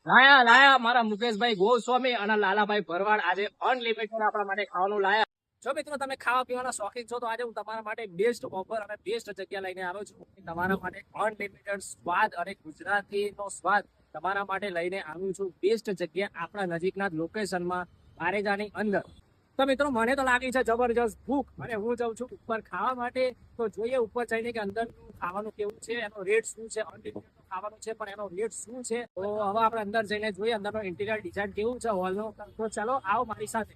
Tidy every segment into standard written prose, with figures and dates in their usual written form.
લાયા મારા મુકેશભાઈ ગોસ્વામી અને લાલાભાઈ ભરવાડ આજે અનલિમિટેડ આપણા માટે ખાવાનું લાયા. જો મિત્રો તમે ખાવા પીવાના શોખીન છો તો આજે હું તમારા માટે બેસ્ટ ઓફર અને બેસ્ટ જગ્યા લઈને આવ્યો છું. તમારા માટે અનલિમિટેડ સ્વાદ અને ગુજરાતીનો સ્વાદ તમારા માટે લઈને આવ્યું છું. બેસ્ટ જગ્યા આપણા નજીકના લોકેશનમાં બારેજાની અંદર. તો મિત્રો મને તો લાગી છે જબરજસ્ત ભૂખ અને હું જાઉં છું ઉપર ખાવા માટે. તો જોઈએ ઉપર જઈને કે અંદર ખાવાનું કેવું છે, એનો રેટ શું છે. અનલિમિટેડ ખાવાનું છે પણ એનો રેટ શું છે. તો હવે આપણે અંદર જઈને જોઈએ અંદરનો ઇન્ટિરિયર ડિઝાઇન કેવું છે હોલનો. તો ચાલો આવો મારી સાથે.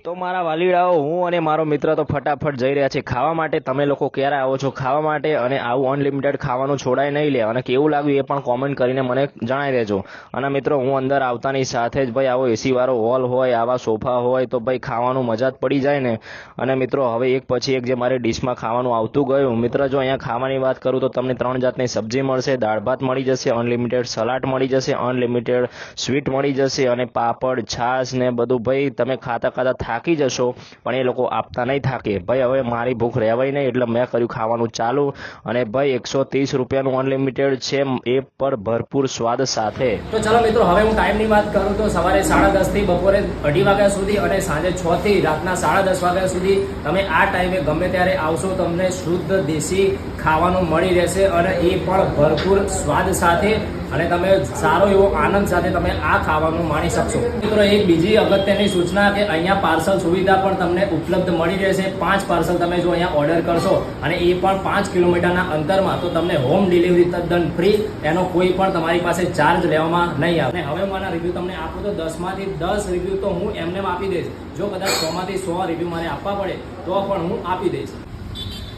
તો મારા વાલીડાઓ, હું અને મારો મિત્ર તો ફટાફટ જઈ રહ્યા છે ખાવા માટે. તમે લોકો ક્યારે આવો છો ખાવા માટે અને આવું અનલિમિટેડ ખાવાનું છોડાય નહીં લે, અને કેવું લાગ્યું એ પણ કોમેન્ટ કરીને મને જણાવી દેજો. અને મિત્રો હું અંદર આવતાની સાથે જ ભાઈ આવો એસી વાળો હોલ હોય, આવા સોફા હોય તો ભાઈ ખાવાનું મજા જ પડી જાય ને. અને મિત્રો હવે એક પછી એક જે મારી ડિશમાં ખાવાનું આવતું ગયું. મિત્ર જો અહીંયા ખાવાની વાત કરું તો તમને 3 જાતની સબ્જી મળશે, દાળ ભાત મળી જશે, અનલિમિટેડ સલાડ મળી જશે, અનલિમિટેડ સ્વીટ મળી જશે અને પાપડ છાશ ને બધું. ભાઈ તમે ખાતા ખાતા થાકી જશો પણ એ લોકો આપતા નહીં થાકે. ભાઈ હવે મારી ભૂખ રહેવાય નહીં એટલે મેં કર્યું ખાવાનું ચાલુ. અને ભાઈ 130 રૂપિયાનું અનલિમિટેડ છે, એ પર ભરપૂર સ્વાદ સાથે. તો ચલો મિત્રો હવે હું ટાઈમની વાત કરું તો સવારે 10:30 થી બપોરે 2:30 વાગ્યા સુધી અને સાંજે 6 થી રાતના 10:30 વાગ્યા સુધી તમે આ ટાઈમે ગમે ત્યારે આવશો તમને શુદ્ધ દેશી ખાવાનું મળી રહેશે અને એ પણ ભરપૂર સ્વાદ સાથે. અને તમે સારો એવો આનંદ સાથે તમે આ ખાવાનું માણી શકશો. મિત્રો એક બીજી અગત્યની સૂચના કે અહીંયા પાર્સલ સુવિધા પણ તમને ઉપલબ્ધ મળી રહેશે. 5 પાર્સલ તમે જો અહીંયા ઓર્ડર કરશો અને એ પણ 5 કિલોમીટરના અંતરમાં તો તમને હોમ ડિલિવરી તદ્દન ફ્રી, એનો કોઈ પણ તમારી પાસે ચાર્જ લેવામાં નહીં આવે. અને હવે મારા રિવ્યૂ તમને આપું તો 10 માંથી 10 રિવ્યૂ તો હું એમને આપી દઈશ. જો કદાચ 100 માંથી 100 રિવ્યૂ મારે આપવા પડે તો પણ હું આપી દઈશ.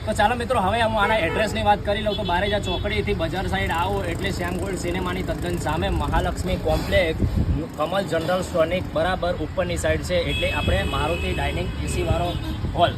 તો ચાલો મિત્રો હવે હું આના એડ્રેસની વાત કરી લઉં તો બારેજા ચોકડીથી બજાર સાઈડ આવો એટલે શ્યામ ગોલ્ડ સિનેમાની તદ્દન સામે મહાલક્ષ્મી કોમ્પ્લેક્સ કમલ જનરલ સ્ટોરની બરાબર ઉપરની સાઈડ છે એટલે આપણે મારુતિ ડાઇનિંગ એસી વાળો હોલ